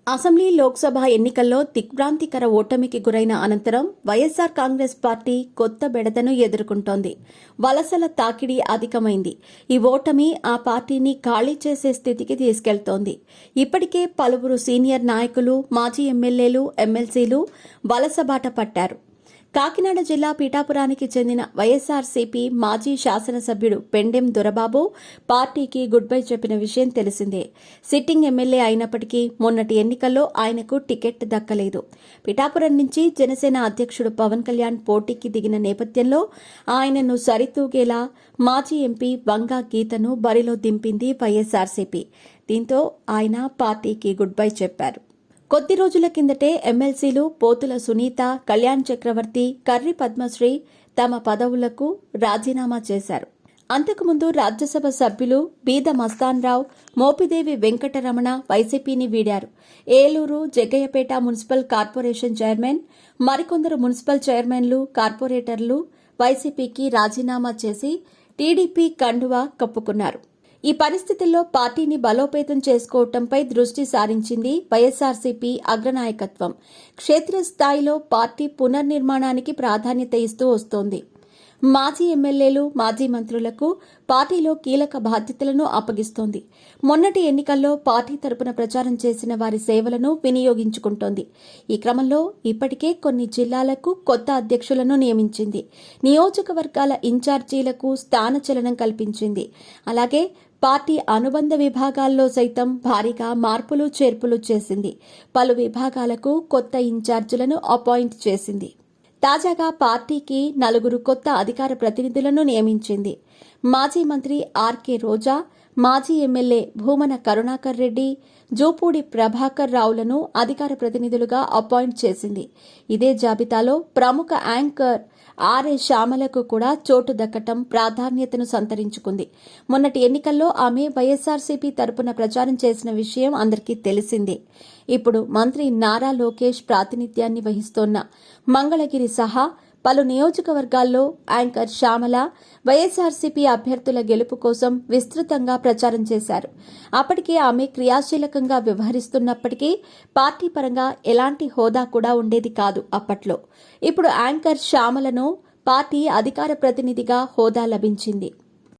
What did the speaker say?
Assembly Lok Sabha ఎన్నికల్లో దిగ్భ్రాంతికర ఓటమికి గురైన అనంతరం వైఎస్సార్ కాంగ్రెస్ పార్టీ కొత్త బెడదను ఎదుర్కొంటోంది. వలసల తాకిడి అధికమైంది. ఈ ఓటమి ఆ పార్టీని ఖాళీ చేసే స్థితికి తీసుకెళ్తోంది. ఇప్పటికే పలువురు సీనియర్ నాయకులు, మాజీ ఎమ్మెల్యేలు, ఎమ్మెల్సీలు వలస బాట పట్టారు. కాకినాడ జిల్లా పీఠాపురానికి చెందిన వైఎస్సార్సీపీ మాజీ శాసనసభ్యుడు పెండెం దొరబాబు పార్టీకి గుడ్ బై చెప్పిన విషయం తెలిసిందే. సిట్టింగ్ ఎమ్మెల్యే అయినప్పటికీ మొన్నటి ఎన్నికల్లో ఆయనకు టికెట్ దక్కలేదు. పీఠాపురం నుంచి జనసేన అధ్యక్షుడు పవన్ కళ్యాణ్ పోటీకి దిగిన నేపథ్యంలో ఆయనను సరితూగేలా మాజీ ఎంపీ వంగా గీతను బరిలో దింపింది వైఎస్సార్సీపీ. దీంతో ఆయన పార్టీకి గుడ్ బై చెప్పారు. కొద్ది రోజుల కిందటే ఎమ్మెల్సీలు పోతుల సునీత, కళ్యాణ్ చక్రవర్తి, కర్రి పద్మశ్రీ తమ పదవులకు రాజీనామా చేశారు. అంతకుముందు రాజ్యసభ సభ్యులు బీద మస్తాన్రావు, మోపిదేవి వెంకటరమణ వైసీపీని వీడారు. Eluru, Jaggayyapeta municipal corporation chairman, మరికొందరు మున్సిపల్ చైర్మన్లు, కార్పొరేటర్లు వైసీపీకి రాజీనామా చేసి టీడీపీ కండువా కప్పుకున్నారు. ఈ పరిస్థితుల్లో పార్టీని బలోపేతం చేసుకోవడంపై దృష్టి సారించింది వైఎస్సార్సీపీ అగ్రనాయకత్వం. క్షేత్రస్థాయిలో పార్టీ పునర్నిర్మాణానికి ప్రాధాన్యత ఇస్తూ వస్తోంది. మాజీ ఎమ్మెల్యేలు, మాజీ మంత్రులకు పార్టీలో కీలక బాధ్యతలను అప్పగిస్తోంది. మొన్నటి ఎన్నికల్లో పార్టీ తరపున ప్రచారం చేసిన వారి సేవలను వినియోగించుకుంటోంది. ఈ క్రమంలో ఇప్పటికే కొన్ని జిల్లాలకు కొత్త అధ్యక్షులను నియమించింది. నియోజకవర్గాల ఇన్ఛార్జీలకు స్థానచలనం కల్పించింది. అలాగే పార్టీ అనుబంధ విభాగాల్లో సైతం భారీగా మార్పులు చేర్పులు చేసింది. పలు విభాగాలకు కొత్త ఇన్ఛార్జీలను అపాయింట్ చేసింది. తాజాగా పార్టీకి 4 కొత్త అధికార ప్రతినిధులను నియమించింది. మాజీ మంత్రి ఆర్కే రోజా, మాజీ ఎమ్మెల్యే భూమన కరుణాకర్ రెడ్డి, జూపూడి ప్రభాకర్ రావులను అధికార ప్రతినిధులుగా అపాయింట్ చేసింది. ఇదే జాబితాలో ప్రముఖ యాంకర్ ఆర్ఏ శ్యామలకు కూడా చోటు దక్కటం ప్రాధాన్యతను సంతరించుకుంది. మొన్నటి ఎన్నికల్లో ఆమె వైఎస్సార్సీపీ తరపున ప్రచారం చేసిన విషయం అందరికీ తెలిసిందే. ఇప్పుడు మంత్రి నారా లోకేష్ ప్రాతినిధ్యాన్ని వహిస్తోన్న మంగళగిరి సహా పలు నియోజకవర్గాల్లో యాంకర్ శ్యామల వైఎస్సార్సీపీ అభ్యర్థుల గెలుపు కోసం విస్తృతంగా ప్రచారం చేశారు. అప్పటికే ఆమె క్రియాశీలకంగా వ్యవహరిస్తున్నప్పటికీ పార్టీ పరంగా ఎలాంటి హోదా కూడా ఉండేది కాదు అప్పట్లో. ఇప్పుడు యాంకర్ శ్యామలను పార్టీ అధికార ప్రతినిధిగా హోదా లభించింది.